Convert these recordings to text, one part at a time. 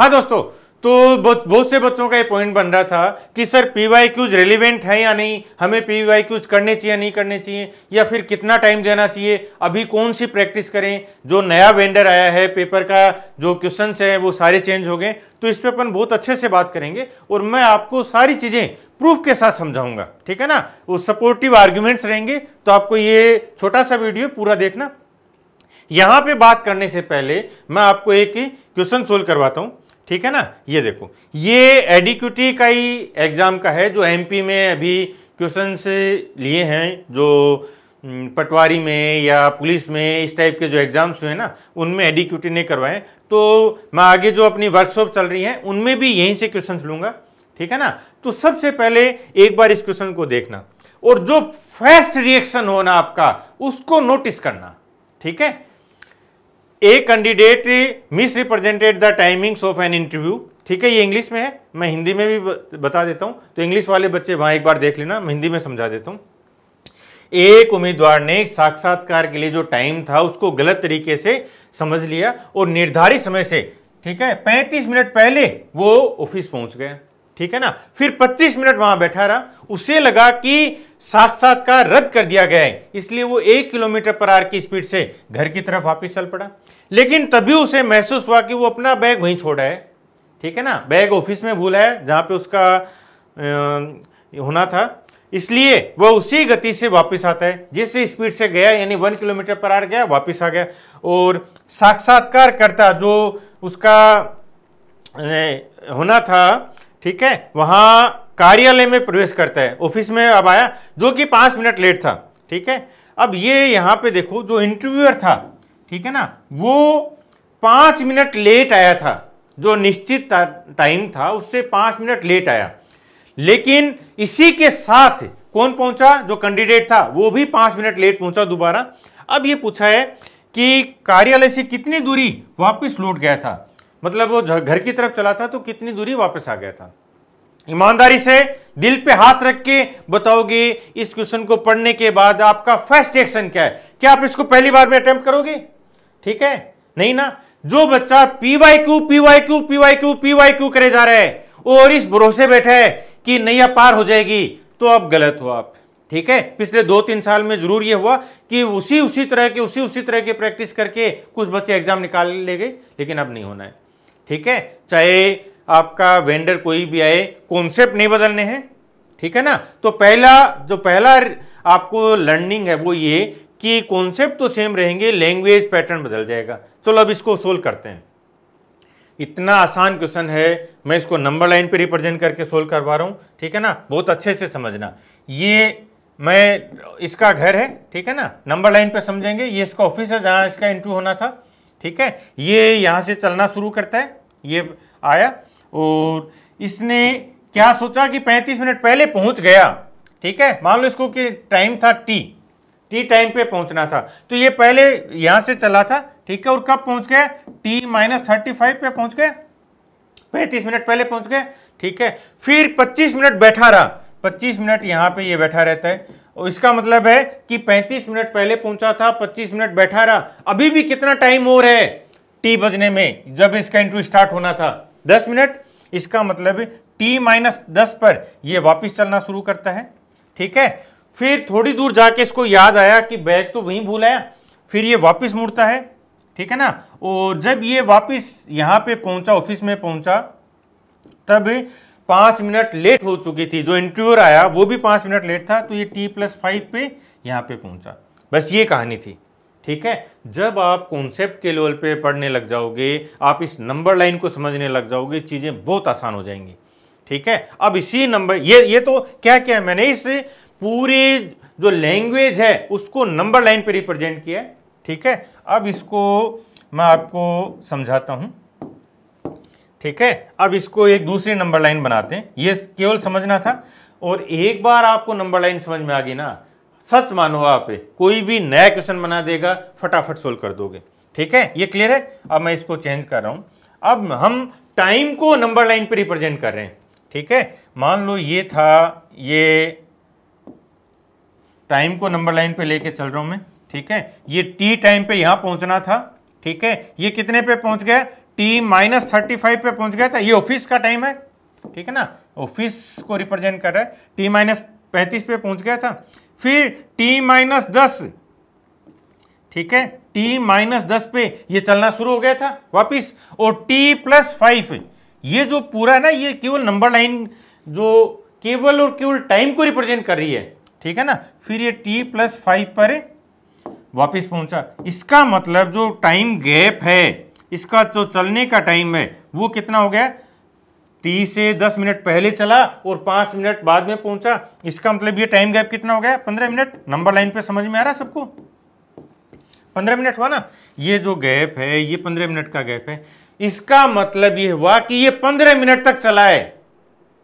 हाँ दोस्तों, तो बहुत से बच्चों का ये पॉइंट बन रहा था कि सर पीवाईक्यूज रेलिवेंट है या नहीं, हमें पीवाईक्यूज करने चाहिए नहीं करने चाहिए, या फिर कितना टाइम देना चाहिए, अभी कौन सी प्रैक्टिस करें, जो नया वेंडर आया है, पेपर का जो क्वेश्चंस है वो सारे चेंज हो गए। तो इस पर अपन बहुत अच्छे से बात करेंगे और मैं आपको सारी चीजें प्रूफ के साथ समझाऊंगा, ठीक है ना। वो सपोर्टिव आर्ग्यूमेंट्स रहेंगे, तो आपको ये छोटा सा वीडियो पूरा देखना। यहां पे बात करने से पहले मैं आपको एक क्वेश्चन सोल्व करवाता हूं, ठीक है ना। ये देखो, ये एडिक्यूटी का ही एग्जाम का है, जो एमपी में अभी क्वेश्चन लिए हैं, जो पटवारी में या पुलिस में इस टाइप के जो एग्जाम्स हुए ना, उनमें एडिक्यूटी ने करवाए। तो मैं आगे जो अपनी वर्कशॉप चल रही है उनमें भी यहीं से क्वेश्चन लूंगा, ठीक है ना। तो सबसे पहले एक बार इस क्वेश्चन को देखना और जो फर्स्ट रिएक्शन होना आपका उसको नोटिस करना, ठीक है। A candidate miss represented the timings of an interview, ठीक है। ये इंग्लिश में है, मैं हिंदी में भी बता देता हूं, तो इंग्लिश वाले बच्चे वहां एक बार देख लेना, मैं हिंदी में समझा देता हूं। एक उम्मीदवार ने साक्षात्कार के लिए जो टाइम था उसको गलत तरीके से समझ लिया और निर्धारित समय से, ठीक है, 35 मिनट पहले वो ऑफिस पहुंच गया, ठीक है ना। फिर 25 मिनट वहां बैठा रहा, उसे लगा कि साक्षात्कार रद्द कर दिया गया है, इसलिए वो 1 किलोमीटर पर आवर की स्पीड से घर की तरफ वापस चल पड़ा। लेकिन तभी उसे महसूस हुआ कि वो अपना बैग वहीं छोड़ा है, ठीक है ना। बैग ऑफिस में भूला है जहां पे उसका होना था, इसलिए वह उसी गति से वापस आता है जिस स्पीड से गया, यानी 1 किलोमीटर पर आवर गया, वापस आ गया। और साक्षात्कार करता जो उसका होना था, ठीक है, वहां कार्यालय में प्रवेश करता है, ऑफिस में अब आया, जो कि 5 मिनट लेट था, ठीक है। अब ये यहां पे देखो, जो इंटरव्यूअर था, ठीक है ना, वो 5 मिनट लेट आया था, जो निश्चित टाइम था उससे 5 मिनट लेट आया। लेकिन इसी के साथ कौन पहुंचा, जो कैंडिडेट था वो भी 5 मिनट लेट पहुंचा दोबारा। अब ये पूछा है कि कार्यालय से कितनी दूरी वापस लौट गया था, मतलब वो घर की तरफ चला था तो कितनी दूरी वापस आ गया था। ईमानदारी से दिल पे हाथ रख के बताओगे इस क्वेश्चन को पढ़ने के बाद आपका फर्स्ट एक्शन क्या है। क्या आप इसको पहली बार में अटेम्प्ट करोगे? ठीक है, नहीं ना। जो बच्चा पीवाईक्यू पीवाईक्यू पीवाईक्यू पीवाईक्यू करे जा रहा है और इस भरोसे बैठा है कि नैया पार हो जाएगी, तो अब गलत हो आप, ठीक है। पिछले 2-3 साल में जरूर ये हुआ कि उसी तरह के प्रैक्टिस करके कुछ बच्चे एग्जाम निकाल ले गए, लेकिन अब नहीं होना है, ठीक है। चाहे आपका वेंडर कोई भी आए, कॉन्सेप्ट नहीं बदलने हैं, ठीक है ना। तो पहला आपको लर्निंग है वो ये कि कॉन्सेप्ट तो सेम रहेंगे, लैंग्वेज पैटर्न बदल जाएगा। चलो अब इसको सोल्व करते हैं। इतना आसान क्वेश्चन है, मैं इसको नंबर लाइन पे रिप्रेजेंट करके सोल्व करवा रहा हूं, ठीक है ना। बहुत अच्छे से समझना। ये इसका घर है, ठीक है ना, नंबर लाइन पे समझेंगे। ये इसका ऑफिस है जहां इसका इंटरव्यू होना था, ठीक है। ये यहां से चलना शुरू करता है, ये आया और इसने क्या सोचा कि 35 मिनट पहले पहुंच गया, ठीक है। मान लो इसको कि टाइम था टी टाइम पे पहुंचना था, तो ये पहले यहां से चला था, ठीक है। और कब पहुंच गया? T-35 पे पहुंच गया, 35 मिनट पहले पहुंच गया, ठीक है। फिर 25 मिनट बैठा रहा, 25 मिनट यहां पे ये बैठा रहता है, और इसका मतलब है कि 35 मिनट पहले पहुंचा था, 25 मिनट बैठा रहा। अभी भी कितना टाइम और है टी बजने में, जब इसका इंटरव्यू स्टार्ट होना था 10 मिनट। इसका मतलब T-10 पर ये वापिस चलना शुरू करता है, ठीक है। फिर थोड़ी दूर जाके इसको याद आया कि बैग तो वहीं भूल आया, फिर ये वापिस मुड़ता है, ठीक है ना। और जब ये वापिस यहां पे पहुंचा, ऑफिस में पहुंचा, तब 5 मिनट लेट हो चुकी थी। जो इंटरव्यूअर आया वो भी 5 मिनट लेट था, तो ये T+5 पे यहां पे पहुंचा। बस ये कहानी थी, ठीक है। जब आप कॉन्सेप्ट के लेवल पे पढ़ने लग जाओगे, आप इस नंबर लाइन को समझने लग जाओगे, चीजें बहुत आसान हो जाएंगी, ठीक है। अब इसी नंबर ये तो क्या क्या मैंने इस पूरी जो लैंग्वेज है उसको नंबर लाइन पे रिप्रेजेंट किया है, ठीक है। अब इसको मैं आपको समझाता हूं, ठीक है। अब इसको एक दूसरी नंबर लाइन बनाते हैं, ये केवल समझना था। और एक बार आपको नंबर लाइन समझ में आ गई ना, सच मानो आप कोई भी नया क्वेश्चन बना देगा, फटाफट सोल्व कर दोगे, ठीक है। ये क्लियर है? अब मैं इसको चेंज कर रहा हूं। अब हम टाइम को नंबर लाइन पे रिप्रेजेंट कर रहे हैं, ठीक है। मान लो ये था, ये टाइम को नंबर लाइन पे लेके चल रहा हूं मैं, ठीक है। ये टी टाइम पे यहां पहुंचना था, ठीक है। ये कितने पे पहुंच गया? t-35 पे पहुंच गया था, ये ऑफिस का टाइम है, ठीक है ना, ऑफिस को रिप्रेजेंट कर रहा है। t-35 पे पहुंच गया था, फिर t-10, ठीक है, t-10 पे ये चलना शुरू हो गया था वापिस, और t+5, ये जो पूरा है ना, ये केवल नंबर लाइन जो केवल और केवल टाइम को रिप्रेजेंट कर रही है, ठीक है ना। फिर ये t+5 पर वापिस पहुंचा। इसका मतलब जो टाइम गैप है, इसका जो चलने का टाइम है वो कितना हो गया, t से 10 मिनट पहले चला और 5 मिनट बाद में पहुंचा। इसका मतलब ये टाइम गैप कितना हो गया, 15 मिनट। नंबर लाइन पे समझ में आ रहा है सबको, 15 मिनट हुआ ना। ये जो गैप है ये 15 मिनट का गैप है। इसका मतलब ये हुआ कि ये 15 मिनट तक चला है,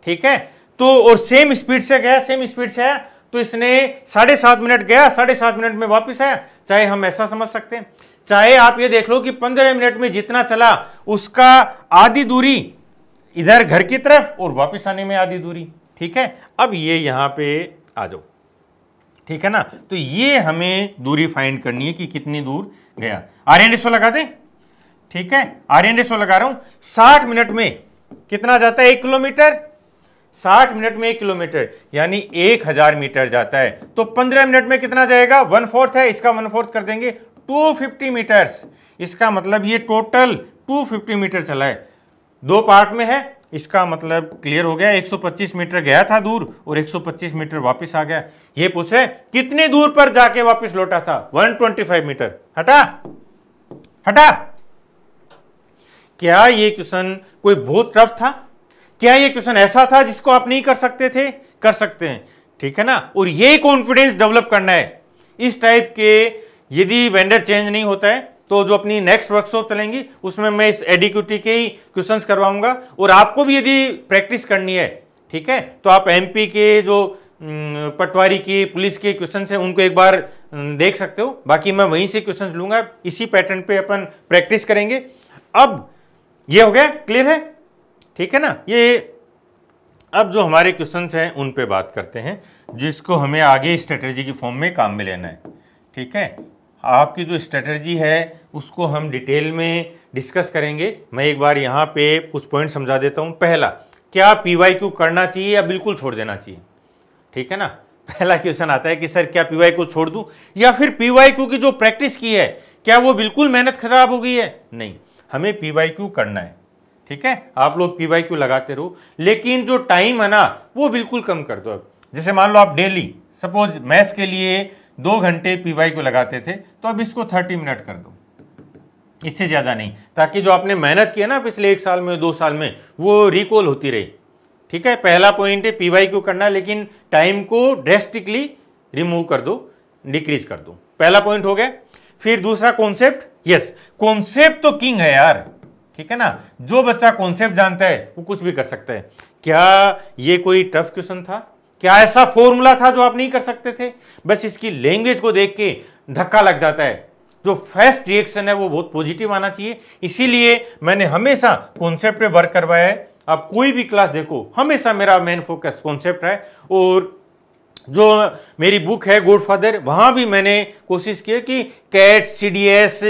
ठीक है। तो और सेम स्पीड से गया, सेम स्पीड से आया, तो इसने 7.5 मिनट गया, 7.5 मिनट में वापस आया। चाहे हम ऐसा समझ सकते हैं, चाहे आप ये देख लो कि 15 मिनट में जितना चला उसका आधी दूरी इधर घर की तरफ और वापस आने में आधी दूरी, ठीक है। अब ये यहां पे आ जाओ, ठीक है ना। तो ये हमें दूरी फाइंड करनी है कि कितनी दूर गया। आर्यन रेशो लगा दें, ठीक है, आर्यन रेशो लगा रहा हूं। 60 मिनट में कितना जाता है, 1 किलोमीटर। 60 मिनट में 1 किलोमीटर यानी 1000 मीटर जाता है। तो 15 मिनट में कितना जाएगा, 1/4 है, इसका 1/4 कर देंगे, 250 मीटर्स। इसका मतलब ये टोटल 250 मीटर चला है, 2 पार्ट में है। इसका मतलब क्लियर हो गया, 125 मीटर गया था दूर और 125 मीटर वापस आ गया। ये पूछ रहे कितने दूर पर जाके वापस लौटा था, 125 मीटर। हटा हटा। क्या ये क्वेश्चन कोई बहुत टफ था? क्या ये क्वेश्चन ऐसा था जिसको आप नहीं कर सकते थे? कर सकते हैं, ठीक है ना। और ये कॉन्फिडेंस डेवलप करना है इस टाइप के। यदि वेंडर चेंज नहीं होता है तो जो अपनी नेक्स्ट वर्कशॉप चलेंगी उसमें मैं इस एडिक्यूटी के ही क्वेश्चंस करवाऊंगा। और आपको भी यदि प्रैक्टिस करनी है, ठीक है, तो आप एमपी के जो पटवारी की पुलिस के क्वेश्चंस हैं उनको एक बार देख सकते हो। बाकी मैं वहीं से क्वेश्चंस लूंगा, इसी पैटर्न पे अपन प्रैक्टिस करेंगे। अब ये हो गया, क्लियर है, ठीक है ना। ये अब जो हमारे क्वेश्चंस हैं उन पे बात करते हैं, जिसको हमें आगे स्ट्रेटजी की फॉर्म में काम में लेना है, ठीक है। आपकी जो स्ट्रेटजी है उसको हम डिटेल में डिस्कस करेंगे। मैं एक बार यहाँ पे कुछ पॉइंट समझा देता हूँ। पहला, क्या पीवाईक्यू करना चाहिए या बिल्कुल छोड़ देना चाहिए, ठीक है ना। पहला क्वेश्चन आता है कि सर क्या पीवाईक्यू छोड़ दूँ या फिर पीवाईक्यू की जो प्रैक्टिस की है क्या वो बिल्कुल मेहनत खराब हो गई है? नहीं, हमें पीवाईक्यू करना है, ठीक है। आप लोग पीवाईक्यू लगाते रहो, लेकिन जो टाइम है ना वो बिल्कुल कम कर दो। अब जैसे मान लो आप डेली सपोज मैथ्स के लिए 2 घंटे पीवाईक्यू लगाते थे, तो अब इसको 30 मिनट कर दो, इससे ज्यादा नहीं, ताकि जो आपने मेहनत की है ना पिछले 1 साल में 2 साल में वो रिकॉल होती रही, ठीक है। पहला पॉइंट है पीवाईक्यू करना, लेकिन टाइम को ड्रेस्टिकली रिमूव कर दो, डिक्रीज कर दो। पहला पॉइंट हो गया। फिर दूसरा कॉन्सेप्ट, यस कॉन्सेप्ट तो किंग है यार, ठीक है ना। जो बच्चा कॉन्सेप्ट जानता है वो कुछ भी कर सकता है। क्या ये कोई टफ क्वेश्चन था? क्या ऐसा फॉर्मूला था जो आप नहीं कर सकते थे? बस इसकी लैंग्वेज को देख के धक्का लग जाता है। जो फर्स्ट रिएक्शन है वो बहुत पॉजिटिव आना चाहिए, इसीलिए मैंने हमेशा कॉन्सेप्ट पे वर्क करवाया है। आप कोई भी क्लास देखो, हमेशा मेरा मेन फोकस कॉन्सेप्ट है। और जो मेरी बुक है गॉडफादर, वहां भी मैंने कोशिश की कि कैट, सीडीएस,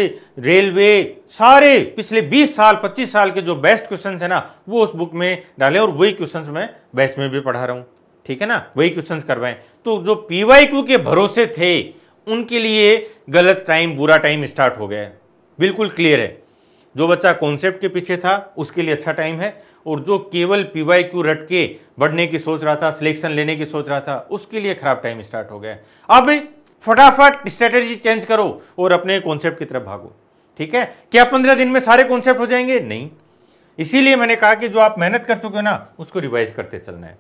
रेलवे, सारे पिछले 20 साल 25 साल के जो बेस्ट क्वेश्चंस है ना वो उस बुक में डालें, और वही क्वेश्चंस मैं बैच में भी पढ़ा रहा हूं, ठीक है ना, वही क्वेश्चंस करवाएं। तो जो पीवाईक्यू के भरोसे थे उनके लिए गलत टाइम, बुरा टाइम स्टार्ट हो गया है, बिल्कुल क्लियर है। जो बच्चा कॉन्सेप्ट के पीछे था उसके लिए अच्छा टाइम है, और जो केवल पीवाईक्यू रट के बढ़ने की सोच रहा था, सिलेक्शन लेने की सोच रहा था, उसके लिए खराब टाइम स्टार्ट हो गया। अब फटाफट स्ट्रेटेजी चेंज करो और अपने कॉन्सेप्ट की तरफ भागो, ठीक है। क्या 15 दिन में सारे कॉन्सेप्ट हो जाएंगे? नहीं। इसीलिए मैंने कहा कि जो आप मेहनत कर चुके हो ना उसको रिवाइज करते चलना है।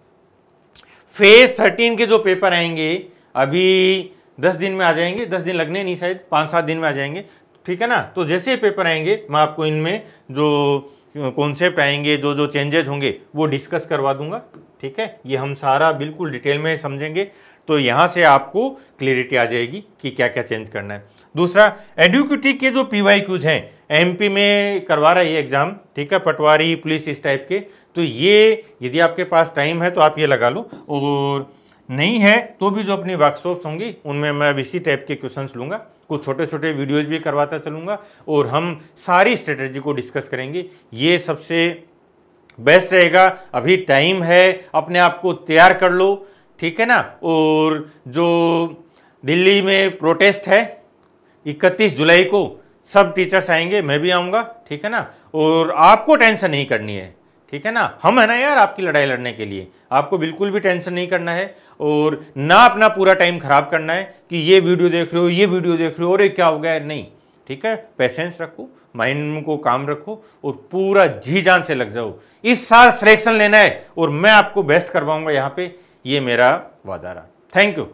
फेज 13 के जो पेपर आएंगे अभी 10 दिन में आ जाएंगे, 10 दिन लगने नहीं, शायद 5-7 दिन में आ जाएंगे, ठीक है ना। तो जैसे ही पेपर आएंगे मैं आपको इनमें जो कॉन्सेप्ट आएंगे, जो जो चेंजेस होंगे वो डिस्कस करवा दूंगा, ठीक है। ये हम सारा बिल्कुल डिटेल में समझेंगे, तो यहाँ से आपको क्लियरिटी आ जाएगी कि क्या क्या चेंज करना है। दूसरा, एडुकेटी के जो पीवाईक्यूज हैं, एमपी में करवा रहा है ये एग्जाम, ठीक है, पटवारी, पुलिस, इस टाइप के। तो ये यदि आपके पास टाइम है तो आप ये लगा लो, और नहीं है तो भी जो अपनी वर्कशॉप्स होंगी उनमें मैं अब इसी टाइप के क्वेश्चंस लूंगा, कुछ छोटे छोटे वीडियोज़ भी करवाता चलूँगा और हम सारी स्ट्रेटजी को डिस्कस करेंगे। ये सबसे बेस्ट रहेगा। अभी टाइम है, अपने आप को तैयार कर लो, ठीक है ना। और जो दिल्ली में प्रोटेस्ट है 31 जुलाई को, सब टीचर्स आएंगे, मैं भी आऊँगा, ठीक है ना। और आपको टेंशन नहीं करनी है, ठीक है ना। हम है ना यार आपकी लड़ाई लड़ने के लिए, आपको बिल्कुल भी टेंशन नहीं करना है और ना अपना पूरा टाइम खराब करना है कि ये वीडियो देख रहे हो, ये वीडियो देख रहे हो, अरे क्या हो गया, नहीं, ठीक है। पेशेंस रखो, माइंड को काम रखो और पूरा जी जान से लग जाओ। इस साल सिलेक्शन लेना है और मैं आपको बेस्ट करवाऊंगा यहाँ पे, ये मेरा वादा रहा। Thank you.